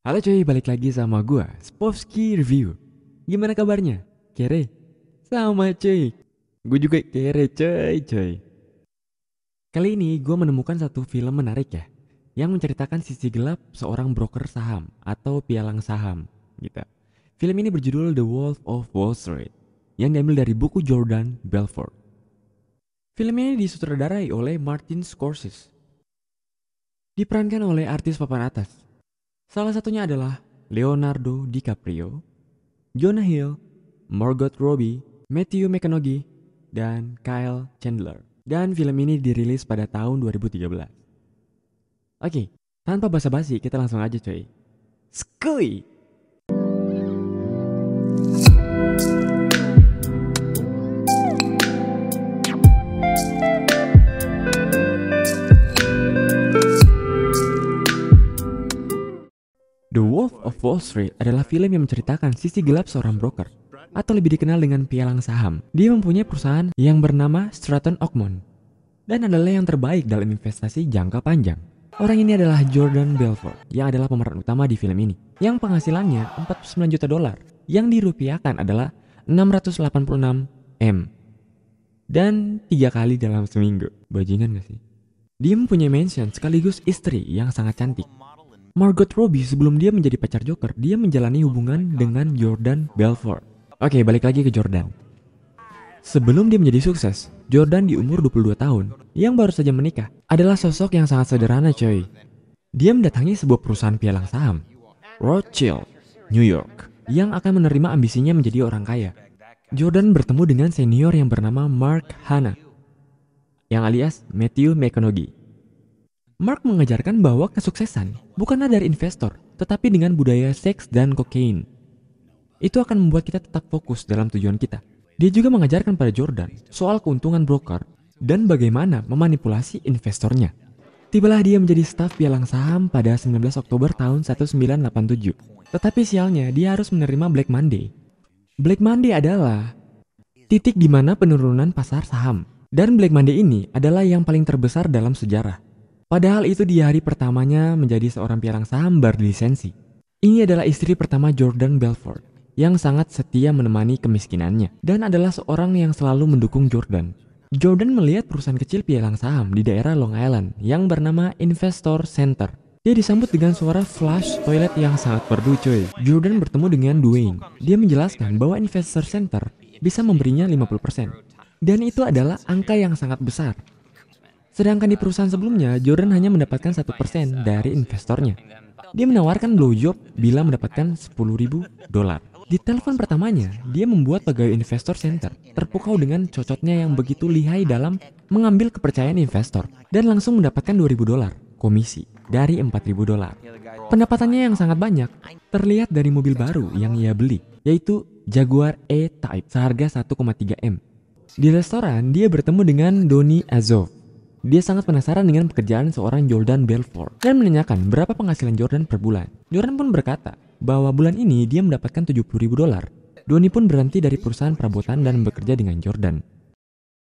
Halo cuy, balik lagi sama gua, Spovski Review. Gimana kabarnya? Kere? Sama cuy. Gue juga kere cuy. Kali ini gua menemukan satu film menarik ya, yang menceritakan sisi gelap seorang broker saham atau pialang saham gitu. Film ini berjudul The Wolf of Wall Street, yang diambil dari buku Jordan Belfort. Film ini disutradarai oleh Martin Scorsese. Diperankan oleh artis papan atas. Salah satunya adalah Leonardo DiCaprio, Jonah Hill, Margot Robbie, Matthew McConaughey, dan Kyle Chandler. Dan film ini dirilis pada tahun 2013. Oke, tanpa basa-basi kita langsung aja coy. Skuy! The Wolf of Wall Street adalah film yang menceritakan sisi gelap seorang broker, atau lebih dikenal dengan pialang saham. Dia mempunyai perusahaan yang bernama Stratton Oakmont, dan adalah yang terbaik dalam investasi jangka panjang. Orang ini adalah Jordan Belfort, yang adalah pemeran utama di film ini, yang penghasilannya 49 juta dolar, yang dirupiahkan adalah 686 M. Dan 3 kali dalam seminggu. Bajingan gak sih? Dia mempunyai mansion sekaligus istri yang sangat cantik. Margot Robbie sebelum dia menjadi pacar Joker, dia menjalani hubungan dengan Jordan Belfort. Oke, balik lagi ke Jordan. Sebelum dia menjadi sukses, Jordan di umur 22 tahun, yang baru saja menikah, adalah sosok yang sangat sederhana coy. Dia mendatangi sebuah perusahaan pialang saham, Rothschild, New York, yang akan menerima ambisinya menjadi orang kaya. Jordan bertemu dengan senior yang bernama Mark Hanna, yang alias Matthew McConaughey. Mark mengajarkan bahwa kesuksesan bukanlah dari investor, tetapi dengan budaya seks dan kokain. Itu akan membuat kita tetap fokus dalam tujuan kita. Dia juga mengajarkan pada Jordan soal keuntungan broker dan bagaimana memanipulasi investornya. Tibalah dia menjadi staf pialang saham pada 19 Oktober tahun 1987. Tetapi sialnya dia harus menerima Black Monday. Black Monday adalah titik di mana penurunan pasar saham. Dan Black Monday ini adalah yang paling terbesar dalam sejarah. Padahal itu di hari pertamanya menjadi seorang pialang saham berlisensi. Ini adalah istri pertama Jordan Belfort yang sangat setia menemani kemiskinannya dan adalah seorang yang selalu mendukung Jordan. Jordan melihat perusahaan kecil pialang saham di daerah Long Island yang bernama Investor Center. Dia disambut dengan suara flush toilet yang sangat merdu coy. Jordan bertemu dengan Dwayne. Dia menjelaskan bahwa Investor Center bisa memberinya 50%. Dan itu adalah angka yang sangat besar. Sedangkan di perusahaan sebelumnya, Jordan hanya mendapatkan 1% dari investornya. Dia menawarkan blowjob bila mendapatkan 10.000 dolar. Di telepon pertamanya, dia membuat pegawai Investor Center terpukau dengan cocotnya yang begitu lihai dalam mengambil kepercayaan investor dan langsung mendapatkan 2.000 dolar komisi dari 4.000 dolar. Pendapatannya yang sangat banyak terlihat dari mobil baru yang ia beli, yaitu Jaguar E-Type seharga 1,3 M. Di restoran, dia bertemu dengan Donny Azov. Dia sangat penasaran dengan pekerjaan seorang Jordan Belfort dan menanyakan berapa penghasilan Jordan per bulan. Jordan pun berkata bahwa bulan ini dia mendapatkan 70.000 dolar. Donny pun berhenti dari perusahaan perabotan dan bekerja dengan Jordan.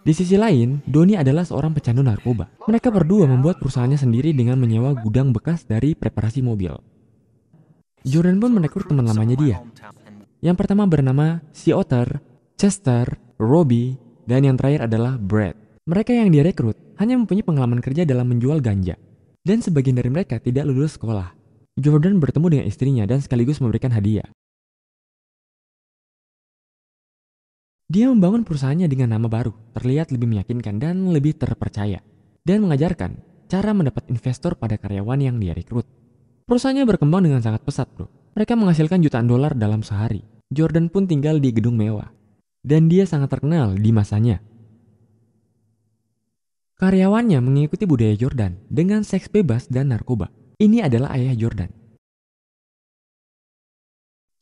Di sisi lain, Donny adalah seorang pecandu narkoba. Mereka berdua membuat perusahaannya sendiri dengan menyewa gudang bekas dari preparasi mobil. Jordan pun merekrut teman lamanya dia. Yang pertama bernama Sea Otter, Chester, Robbie, dan yang terakhir adalah Brad. Mereka yang direkrut hanya mempunyai pengalaman kerja dalam menjual ganja. Dan sebagian dari mereka tidak lulus sekolah. Jordan bertemu dengan istrinya dan sekaligus memberikan hadiah. Dia membangun perusahaannya dengan nama baru, terlihat lebih meyakinkan dan lebih terpercaya. Dan mengajarkan cara mendapat investor pada karyawan yang dia rekrut. Perusahaannya berkembang dengan sangat pesat bro. Mereka menghasilkan jutaan dolar dalam sehari. Jordan pun tinggal di gedung mewah. Dan dia sangat terkenal di masanya. Karyawannya mengikuti budaya Jordan dengan seks bebas dan narkoba. Ini adalah ayah Jordan.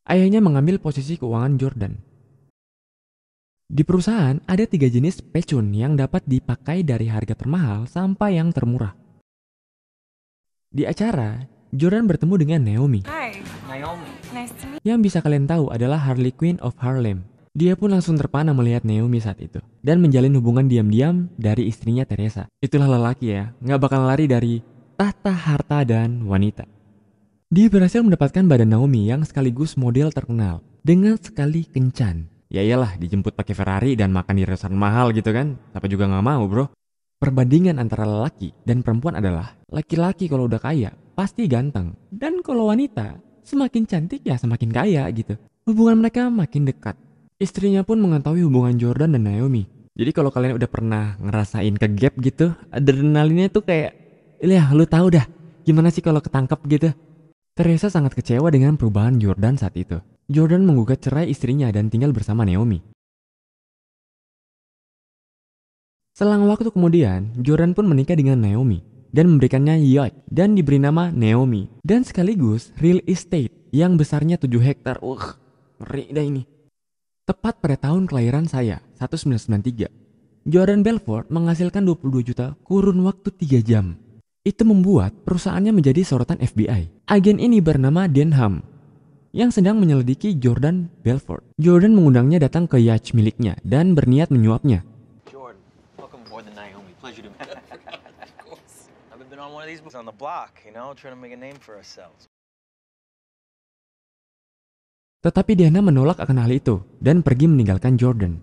Ayahnya mengambil posisi keuangan Jordan. Di perusahaan ada 3 jenis pecun yang dapat dipakai dari harga termahal sampai yang termurah. Di acara, Jordan bertemu dengan Naomi. Hi, Naomi. Nice to meet you. Yang bisa kalian tahu adalah Harley Quinn of Harlem. Dia pun langsung terpana melihat Naomi saat itu dan menjalin hubungan diam-diam dari istrinya Teresa. Itulah lelaki ya, nggak bakal lari dari tahta harta dan wanita. Dia berhasil mendapatkan badan Naomi yang sekaligus model terkenal dengan sekali kencan. Ya iyalah, dijemput pakai Ferrari dan makan di restoran mahal gitu kan. Siapa juga nggak mau, bro. Perbandingan antara lelaki dan perempuan adalah laki-laki kalau udah kaya pasti ganteng, dan kalau wanita semakin cantik ya semakin kaya gitu. Hubungan mereka makin dekat. Istrinya pun mengetahui hubungan Jordan dan Naomi. Jadi kalau kalian udah pernah ngerasain ke gap gitu, adrenalinnya tuh kayak, ya lu tahu dah gimana sih kalau ketangkep gitu. Teresa sangat kecewa dengan perubahan Jordan saat itu. Jordan menggugat cerai istrinya dan tinggal bersama Naomi. Selang waktu kemudian, Jordan pun menikah dengan Naomi dan memberikannya yacht dan diberi nama Naomi dan sekaligus real estate yang besarnya 7 hektar. Ngeri dah ini. Tepat pada tahun kelahiran saya, 1993, Jordan Belfort menghasilkan 22 juta kurun waktu 3 jam. Itu membuat perusahaannya menjadi sorotan FBI. Agen ini bernama Denham yang sedang menyelidiki Jordan Belfort. Jordan mengundangnya datang ke yacht miliknya dan berniat menyuapnya. Jordan, welcome aboard the Naomi. Pleasure to meet you. Of course. I've been on one of these books on the block, you know, trying to make a name for ourselves. Tetapi Diana menolak akan hal itu dan pergi meninggalkan Jordan.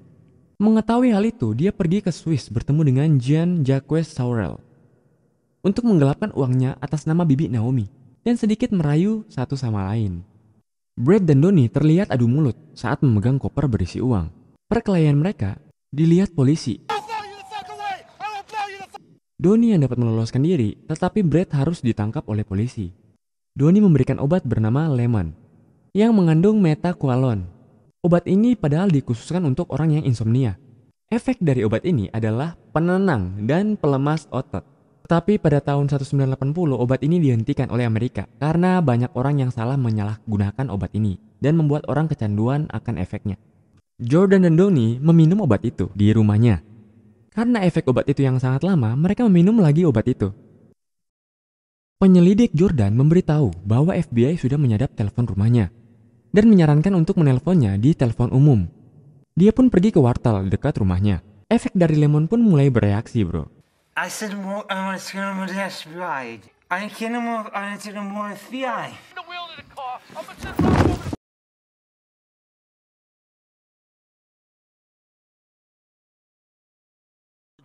Mengetahui hal itu, dia pergi ke Swiss bertemu dengan Jean-Jacques Saurel untuk menggelapkan uangnya atas nama bibi Naomi dan sedikit merayu satu sama lain. Brett dan Donnie terlihat adu mulut saat memegang koper berisi uang. Perkelahian mereka dilihat polisi. Donnie yang dapat meloloskan diri, tetapi Brett harus ditangkap oleh polisi. Donnie memberikan obat bernama Lemon yang mengandung metaqualone. Obat ini padahal dikhususkan untuk orang yang insomnia. Efek dari obat ini adalah penenang dan pelemas otot. Tetapi pada tahun 1980 obat ini dihentikan oleh Amerika karena banyak orang yang salah menyalahgunakan obat ini dan membuat orang kecanduan akan efeknya. Jordan dan Donnie meminum obat itu di rumahnya. Karena efek obat itu yang sangat lama, mereka meminum lagi obat itu. Penyelidik Jordan memberitahu bahwa FBI sudah menyadap telepon rumahnya dan menyarankan untuk menelponnya di telepon umum. Dia pun pergi ke wartel dekat rumahnya. Efek dari lemon pun mulai bereaksi, bro. I said more the FBI. I can't more FBI.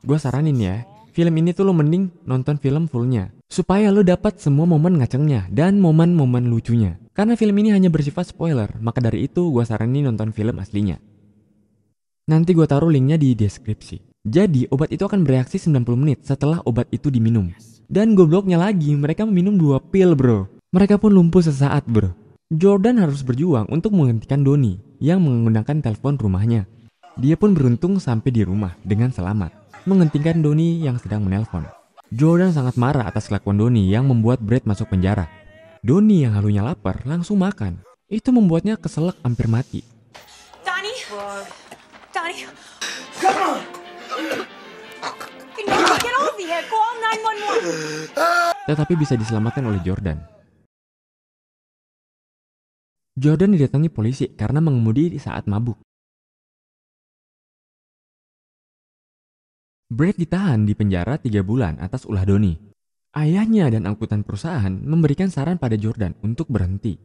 Gue saranin ya, film ini tuh lo mending nonton film fullnya supaya lo dapat semua momen ngacengnya dan momen-momen lucunya. Karena film ini hanya bersifat spoiler, maka dari itu gue saranin nonton film aslinya. Nanti gue taruh linknya di deskripsi. Jadi obat itu akan bereaksi 90 menit setelah obat itu diminum. Dan gobloknya lagi, mereka meminum 2 pil, bro. Mereka pun lumpuh sesaat, bro. Jordan harus berjuang untuk menghentikan Donnie yang menggunakan telepon rumahnya. Dia pun beruntung sampai di rumah dengan selamat, menghentikan Donnie yang sedang menelpon. Jordan sangat marah atas kelakuan Donnie yang membuat Brett masuk penjara. Donnie yang halunya lapar langsung makan. Itu membuatnya keselak hampir mati. Donnie? Donnie? Come on! Get over here! Call 911! Tetapi bisa diselamatkan oleh Jordan. Jordan didatangi polisi karena mengemudi saat mabuk. Brett ditahan di penjara 3 bulan atas ulah Donnie. Ayahnya dan angkutan perusahaan memberikan saran pada Jordan untuk berhenti.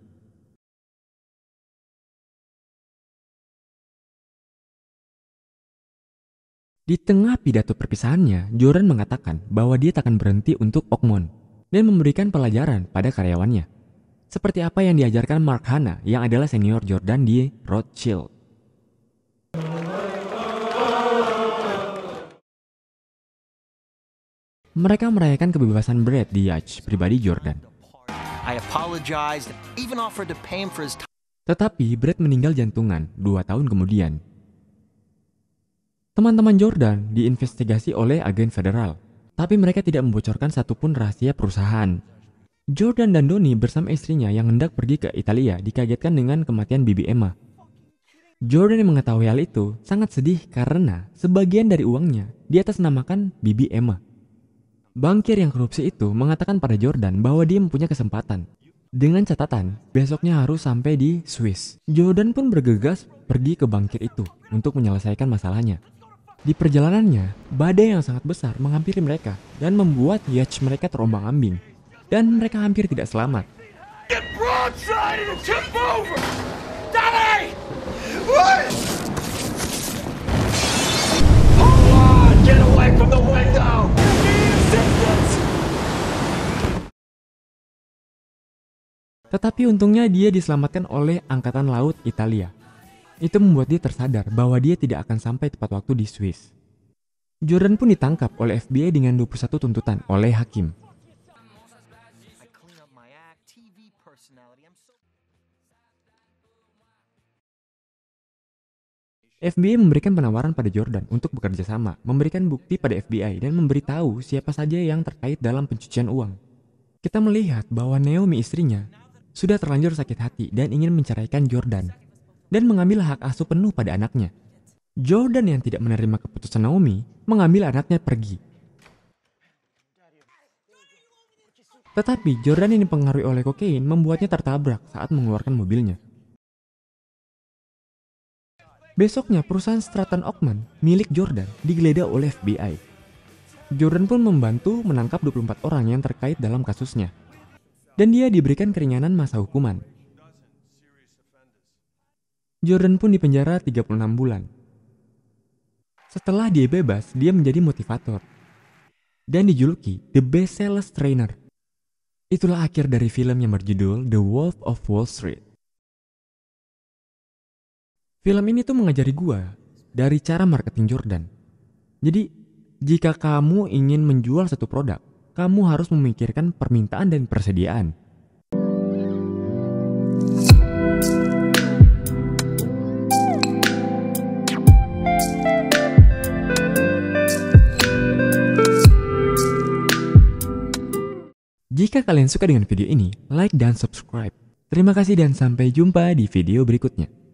Di tengah pidato perpisahannya, Jordan mengatakan bahwa dia takkan berhenti untuk Oakmont dan memberikan pelajaran pada karyawannya. Seperti apa yang diajarkan Mark Hanna yang adalah senior Jordan di Rothschild. Mereka merayakan kebebasan Brett di yacht pribadi Jordan. Tetapi Brett meninggal jantungan 2 tahun kemudian. Teman-teman Jordan diinvestigasi oleh agen federal, tapi mereka tidak membocorkan satupun rahasia perusahaan. Jordan dan Donnie bersama istrinya yang hendak pergi ke Italia dikagetkan dengan kematian bibi Emma. Jordan yang mengetahui hal itu sangat sedih karena sebagian dari uangnya diatasnamakan bibi Emma. Bankir yang korupsi itu mengatakan pada Jordan bahwa dia mempunyai kesempatan. Dengan catatan, besoknya harus sampai di Swiss. Jordan pun bergegas pergi ke bankir itu untuk menyelesaikan masalahnya. Di perjalanannya, badai yang sangat besar menghampiri mereka dan membuat yacht mereka terombang-ambing. Dan mereka hampir tidak selamat. Get broadside and tip over! Daddy! What? Hold on! Get away from the window! Assistance! Tetapi untungnya dia diselamatkan oleh Angkatan Laut Italia. Itu membuat dia tersadar bahwa dia tidak akan sampai tepat waktu di Swiss. Jordan pun ditangkap oleh FBI dengan 21 tuntutan oleh hakim. FBI memberikan penawaran pada Jordan untuk bekerja sama, memberikan bukti pada FBI, dan memberitahu siapa saja yang terkait dalam pencucian uang. Kita melihat bahwa Naomi istrinya sudah terlanjur sakit hati dan ingin menceraikan Jordan dan mengambil hak asuh penuh pada anaknya. Jordan yang tidak menerima keputusan Naomi mengambil anaknya pergi. Tetapi Jordan yang dipengaruhi oleh kokain membuatnya tertabrak saat mengeluarkan mobilnya. Besoknya perusahaan Stratton Oakman milik Jordan digeledah oleh FBI. Jordan pun membantu menangkap 24 orang yang terkait dalam kasusnya. Dan dia diberikan keringanan masa hukuman. Jordan pun dipenjara 36 bulan. Setelah dia bebas, dia menjadi motivator. Dan dijuluki The Best Sales Trainer. Itulah akhir dari film yang berjudul The Wolf of Wall Street. Film ini tuh mengajari gua dari cara marketing Jordan. Jadi, jika kamu ingin menjual satu produk, kamu harus memikirkan permintaan dan persediaan. Jika kalian suka dengan video ini, like dan subscribe. Terima kasih dan sampai jumpa di video berikutnya.